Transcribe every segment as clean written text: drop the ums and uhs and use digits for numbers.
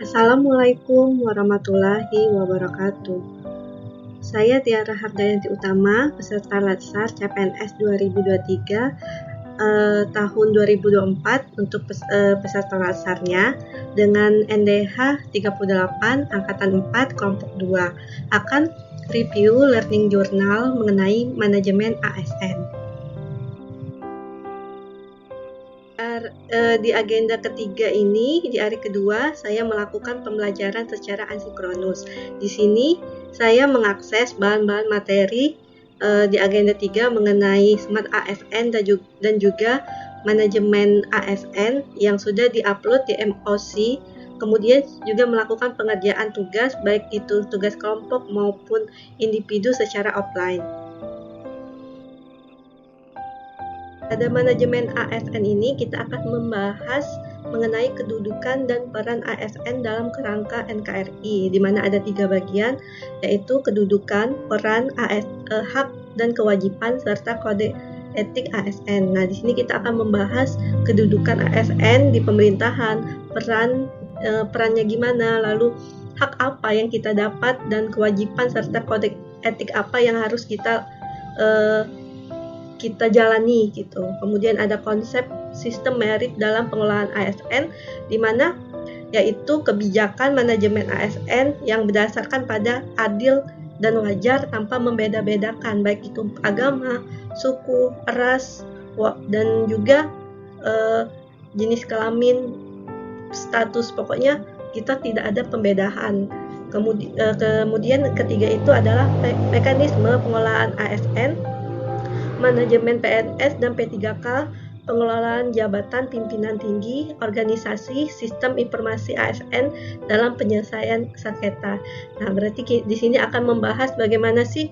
Assalamualaikum warahmatullahi wabarakatuh. Saya Tiara Hardayanti Utama, peserta Latsar CPNS 2023 tahun 2024 untuk peserta Latsarnya dengan NDH 38 Angkatan 4 Kelompok 2 akan review learning journal mengenai manajemen ASN. Di agenda ketiga ini, di hari kedua, saya melakukan pembelajaran secara asinkronus. Di sini, saya mengakses bahan-bahan materi di agenda 3 mengenai Smart ASN dan juga manajemen ASN yang sudah diupload di MOC. Kemudian juga melakukan pengerjaan tugas, baik itu tugas kelompok maupun individu secara offline. Pada manajemen ASN ini kita akan membahas mengenai kedudukan dan peran ASN dalam kerangka NKRI, di mana ada 3 bagian, yaitu kedudukan, peran, hak dan kewajiban serta kode etik ASN. Nah, di sini kita akan membahas kedudukan ASN di pemerintahan, perannya gimana, lalu hak apa yang kita dapat dan kewajiban serta kode etik apa yang harus kita jalani gitu. Kemudian ada konsep sistem merit dalam pengelolaan ASN, di mana yaitu kebijakan manajemen ASN yang berdasarkan pada adil dan wajar tanpa membeda-bedakan baik itu agama, suku, ras, dan juga jenis kelamin, status, pokoknya kita tidak ada pembedaan. Kemudian ketiga itu adalah mekanisme pengelolaan ASN, manajemen PNS dan P3K, pengelolaan jabatan pimpinan tinggi, organisasi, sistem informasi ASN dalam penyelesaian sengketa. Nah, berarti di sini akan membahas bagaimana sih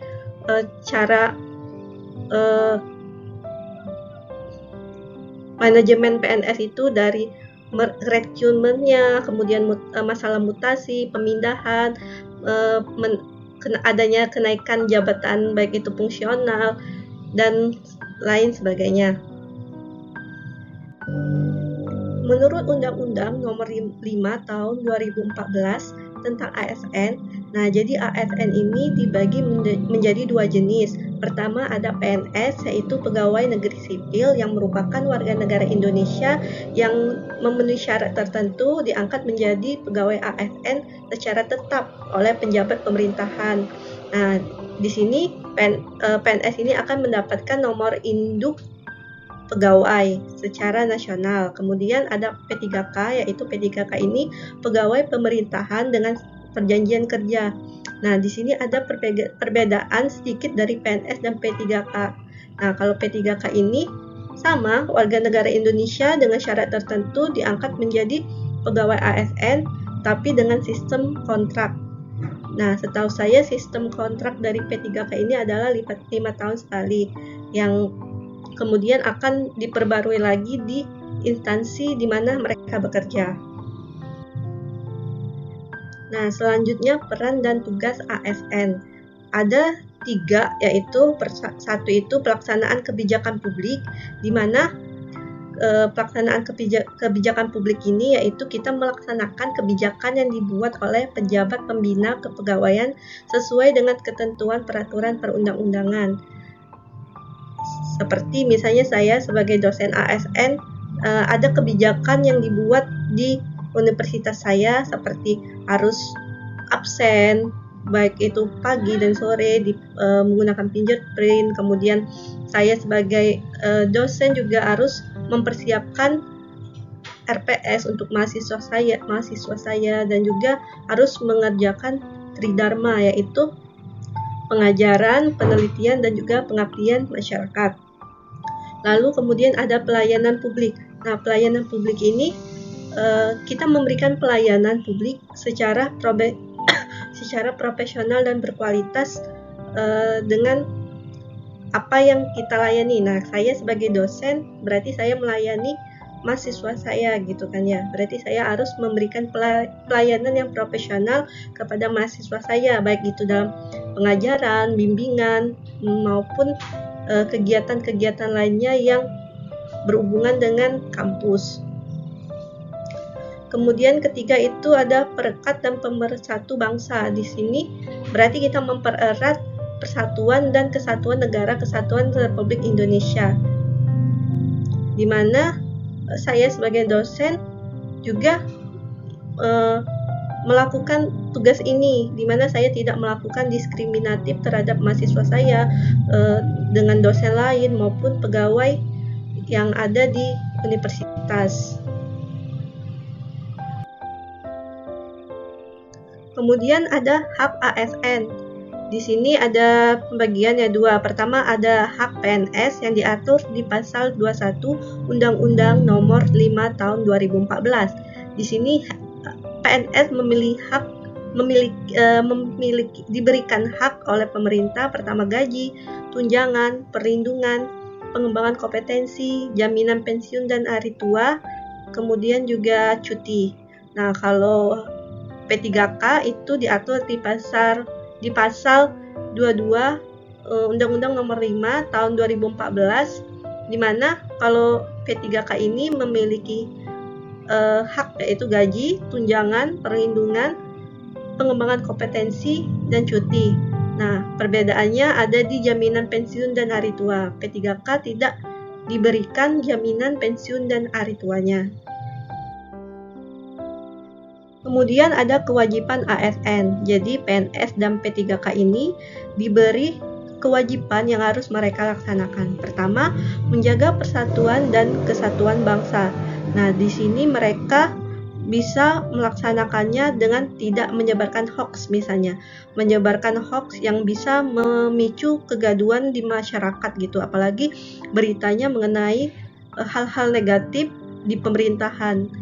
cara manajemen PNS itu dari rekrutmennya, kemudian masalah mutasi, pemindahan, adanya kenaikan jabatan baik itu fungsional dan lain sebagainya. Menurut Undang-Undang Nomor 5 Tahun 2014 tentang ASN, nah jadi ASN ini dibagi menjadi 2 jenis. Pertama ada PNS, yaitu pegawai negeri sipil yang merupakan warga negara Indonesia yang memenuhi syarat tertentu diangkat menjadi pegawai ASN secara tetap oleh penjabat pemerintahan. Nah, di sini PNS ini akan mendapatkan nomor induk pegawai secara nasional. Kemudian ada P3K, yaitu P3K ini pegawai pemerintahan dengan perjanjian kerja. Nah, di sini ada perbedaan sedikit dari PNS dan P3K. Nah, kalau P3K ini sama warga negara Indonesia dengan syarat tertentu diangkat menjadi pegawai ASN tapi dengan sistem kontrak. Nah, setahu saya sistem kontrak dari P3K ini adalah 5 tahun sekali, yang kemudian akan diperbarui lagi di instansi di mana mereka bekerja. Nah, selanjutnya peran dan tugas ASN. Ada 3, yaitu satu itu pelaksanaan kebijakan publik, di mana pelaksanaan kebijakan publik ini yaitu kita melaksanakan kebijakan yang dibuat oleh pejabat pembina kepegawaian sesuai dengan ketentuan peraturan perundang-undangan. Seperti misalnya saya sebagai dosen ASN, ada kebijakan yang dibuat di universitas saya seperti harus absen baik itu pagi dan sore menggunakan fingerprint. Kemudian saya sebagai dosen juga harus mempersiapkan RPS untuk mahasiswa saya dan juga harus mengerjakan tridharma, yaitu pengajaran, penelitian dan juga pengabdian masyarakat. Lalu kemudian ada pelayanan publik. Nah, pelayanan publik ini kita memberikan pelayanan publik secara profesional dan berkualitas dengan apa yang kita layani. Nah, saya sebagai dosen berarti saya melayani mahasiswa saya gitu kan ya. Berarti saya harus memberikan pelayanan yang profesional kepada mahasiswa saya, baik itu dalam pengajaran, bimbingan maupun kegiatan-kegiatan lainnya yang berhubungan dengan kampus. Kemudian ketiga itu ada perekat dan pemersatu bangsa. Di sini berarti kita mempererat persatuan dan kesatuan negara kesatuan Republik Indonesia. Di mana saya sebagai dosen juga melakukan tugas ini, di mana saya tidak melakukan diskriminatif terhadap mahasiswa saya dengan dosen lain maupun pegawai yang ada di universitas. Kemudian ada hak ASN. Di sini ada pembagiannya dua. Pertama ada hak PNS yang diatur di pasal 21 Undang-Undang Nomor 5 Tahun 2014. Di sini PNS diberikan hak oleh pemerintah, pertama gaji, tunjangan, perlindungan, pengembangan kompetensi, jaminan pensiun dan hari tua, kemudian juga cuti. Nah, kalau P3K itu diatur di pasal 22 Undang-Undang Nomor 5 Tahun 2014, di mana kalau P3K ini memiliki hak yaitu gaji, tunjangan, perlindungan, pengembangan kompetensi, dan cuti. Nah, perbedaannya ada di jaminan pensiun dan hari tua. P3K tidak diberikan jaminan pensiun dan hari tuanya. Kemudian ada kewajiban ASN. Jadi PNS dan P3K ini diberi kewajiban yang harus mereka laksanakan. Pertama, menjaga persatuan dan kesatuan bangsa. Nah, di sini mereka bisa melaksanakannya dengan tidak menyebarkan hoax misalnya. Menyebarkan hoax yang bisa memicu kegaduhan di masyarakat gitu, apalagi beritanya mengenai hal-hal negatif di pemerintahan.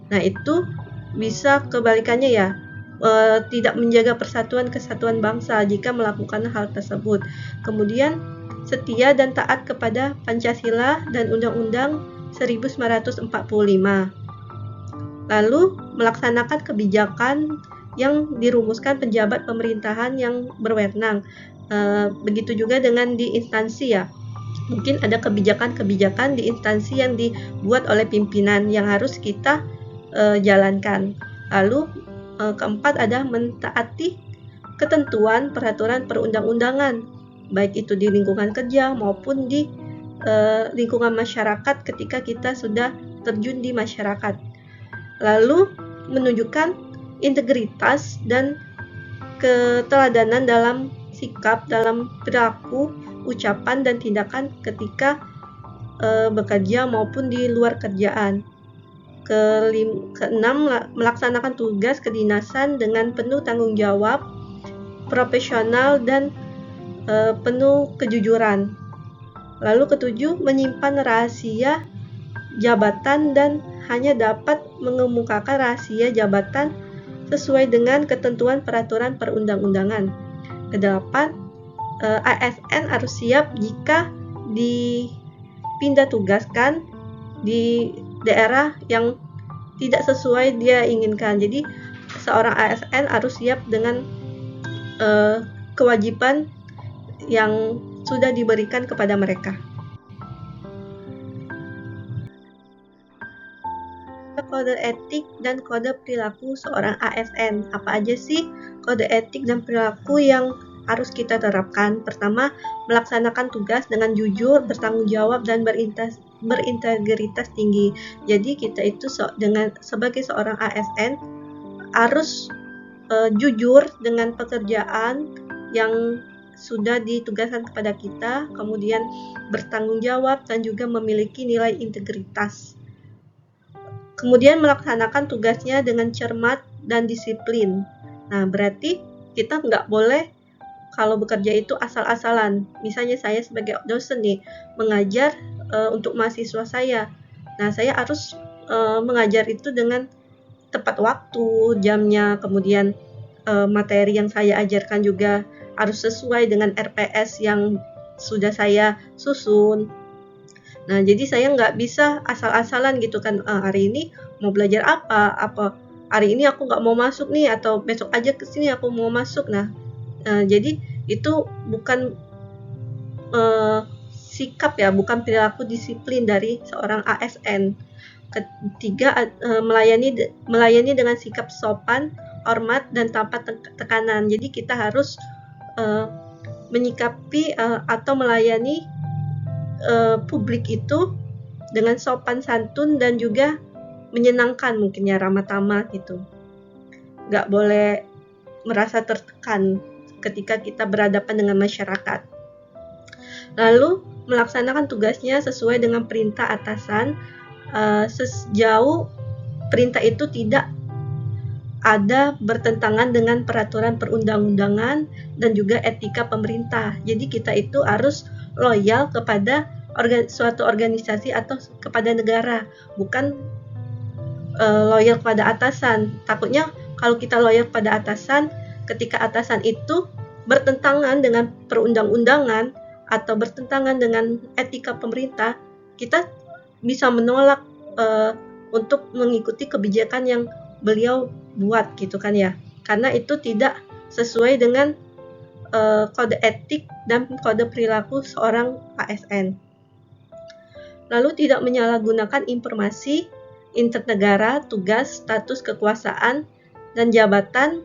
Nah, itu bisa kebalikannya ya, tidak menjaga persatuan kesatuan bangsa jika melakukan hal tersebut. Kemudian setia dan taat kepada Pancasila dan Undang-Undang 1945. Lalu melaksanakan kebijakan yang dirumuskan pejabat pemerintahan yang berwenang. Begitu juga dengan di instansi ya. Mungkin ada kebijakan-kebijakan di instansi yang dibuat oleh pimpinan yang harus kita jalankan. Lalu keempat ada mentaati ketentuan peraturan perundang-undangan, baik itu di lingkungan kerja maupun di lingkungan masyarakat ketika kita sudah terjun di masyarakat. Lalu menunjukkan integritas dan keteladanan dalam sikap, dalam perilaku, ucapan dan tindakan ketika bekerja maupun di luar kerjaan. Keenam, melaksanakan tugas kedinasan dengan penuh tanggung jawab, profesional dan penuh kejujuran. Lalu ketujuh, menyimpan rahasia jabatan dan hanya dapat mengemukakan rahasia jabatan sesuai dengan ketentuan peraturan perundang-undangan. Kedelapan, ASN harus siap jika dipindah tugaskan di daerah yang tidak sesuai dia inginkan. Jadi seorang ASN harus siap dengan kewajiban yang sudah diberikan kepada mereka. Kode etik dan kode perilaku seorang ASN. Apa aja sih kode etik dan perilaku yang harus kita terapkan? Pertama, melaksanakan tugas dengan jujur, bertanggung jawab, dan berintegritas tinggi. Jadi kita itu sebagai seorang ASN harus jujur dengan pekerjaan yang sudah ditugaskan kepada kita, kemudian bertanggung jawab dan juga memiliki nilai integritas. Kemudian melaksanakan tugasnya dengan cermat dan disiplin. Nah, berarti kita nggak boleh kalau bekerja itu asal-asalan. Misalnya saya sebagai dosen nih, mengajar untuk mahasiswa saya. Nah, saya harus mengajar itu dengan tepat waktu, jamnya, kemudian materi yang saya ajarkan juga harus sesuai dengan RPS yang sudah saya susun. Nah, jadi saya nggak bisa asal-asalan gitu kan, hari ini mau belajar apa hari ini aku nggak mau masuk nih, atau besok aja kesini aku mau masuk. Nah, jadi itu bukan sikap ya, bukan perilaku disiplin dari seorang ASN. Ketiga, melayani dengan sikap sopan, hormat, dan tanpa tekanan. Jadi kita harus menyikapi atau melayani publik itu dengan sopan santun dan juga menyenangkan, mungkin ya, ramah tamah gitu. Nggak boleh merasa tertekan ketika kita berhadapan dengan masyarakat. Lalu melaksanakan tugasnya sesuai dengan perintah atasan, sejauh perintah itu tidak ada bertentangan dengan peraturan perundang-undangan dan juga etika pemerintah. Jadi kita itu harus loyal kepada suatu organisasi atau kepada negara, bukan loyal kepada atasan. Takutnya kalau kita loyal pada atasan, ketika atasan itu bertentangan dengan perundang-undangan atau bertentangan dengan etika pemerintah, kita bisa menolak untuk mengikuti kebijakan yang beliau buat gitu kan ya, karena itu tidak sesuai dengan kode etik dan kode perilaku seorang ASN. Lalu tidak menyalahgunakan informasi internegara, tugas, status kekuasaan, dan jabatan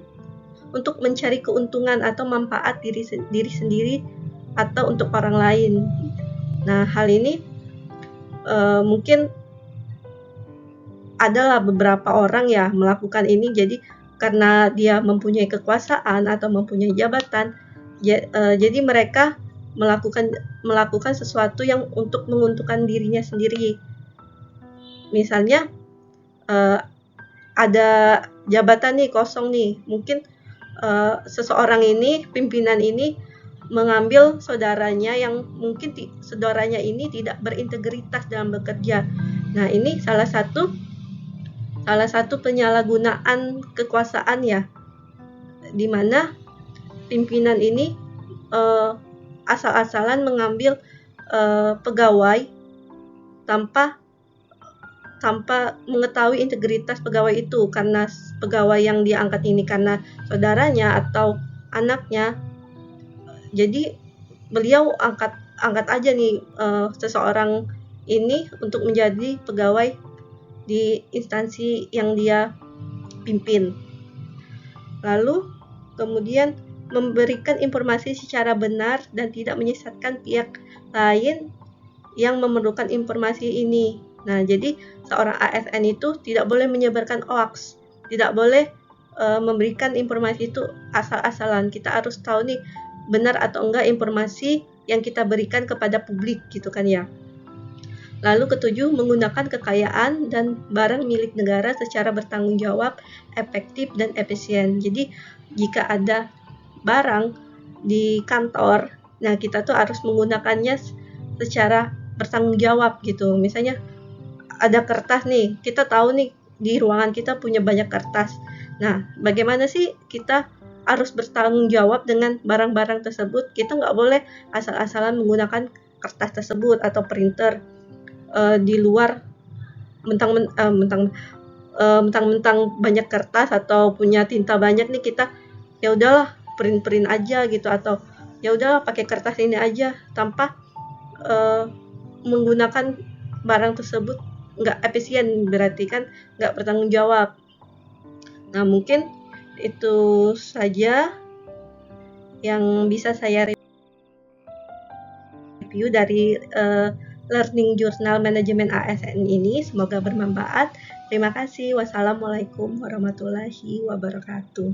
untuk mencari keuntungan atau manfaat diri sendiri atau untuk orang lain. Nah, hal ini mungkin adalah beberapa orang ya melakukan ini, jadi karena dia mempunyai kekuasaan atau mempunyai jabatan, jadi mereka melakukan sesuatu yang untuk menguntungkan dirinya sendiri. Misalnya ada jabatan nih kosong nih, mungkin seseorang ini, pimpinan ini mengambil saudaranya yang mungkin saudaranya ini tidak berintegritas dalam bekerja. Nah, ini salah satu penyalahgunaan kekuasaan ya, di mana pimpinan ini asal-asalan mengambil pegawai tanpa mengetahui integritas pegawai itu, karena pegawai yang diangkat ini karena saudaranya atau anaknya. Jadi beliau angkat aja nih seseorang ini untuk menjadi pegawai di instansi yang dia pimpin. Lalu kemudian memberikan informasi secara benar dan tidak menyesatkan pihak lain yang memerlukan informasi ini. Nah, jadi seorang ASN itu tidak boleh menyebarkan hoax, tidak boleh memberikan informasi itu asal-asalan. Kita harus tahu nih benar atau enggak informasi yang kita berikan kepada publik gitu kan ya. Lalu ketujuh, menggunakan kekayaan dan barang milik negara secara bertanggung jawab, efektif, dan efisien. Jadi jika ada barang di kantor, nah kita tuh harus menggunakannya secara bertanggung jawab gitu. Misalnya ada kertas nih, kita tahu nih di ruangan kita punya banyak kertas. Nah, bagaimana sih kita harus bertanggung jawab dengan barang-barang tersebut? Kita nggak boleh asal-asalan menggunakan kertas tersebut atau printer di luar mentang-mentang banyak kertas atau punya tinta banyak nih, kita ya udahlah print aja gitu, atau ya udahlah pakai kertas ini aja tanpa menggunakan barang tersebut. Nggak efisien, berarti kan nggak bertanggung jawab. Nah, mungkin itu saja yang bisa saya review dari Learning Journal Manajemen ASN ini. Semoga bermanfaat. Terima kasih. Wassalamualaikum warahmatullahi wabarakatuh.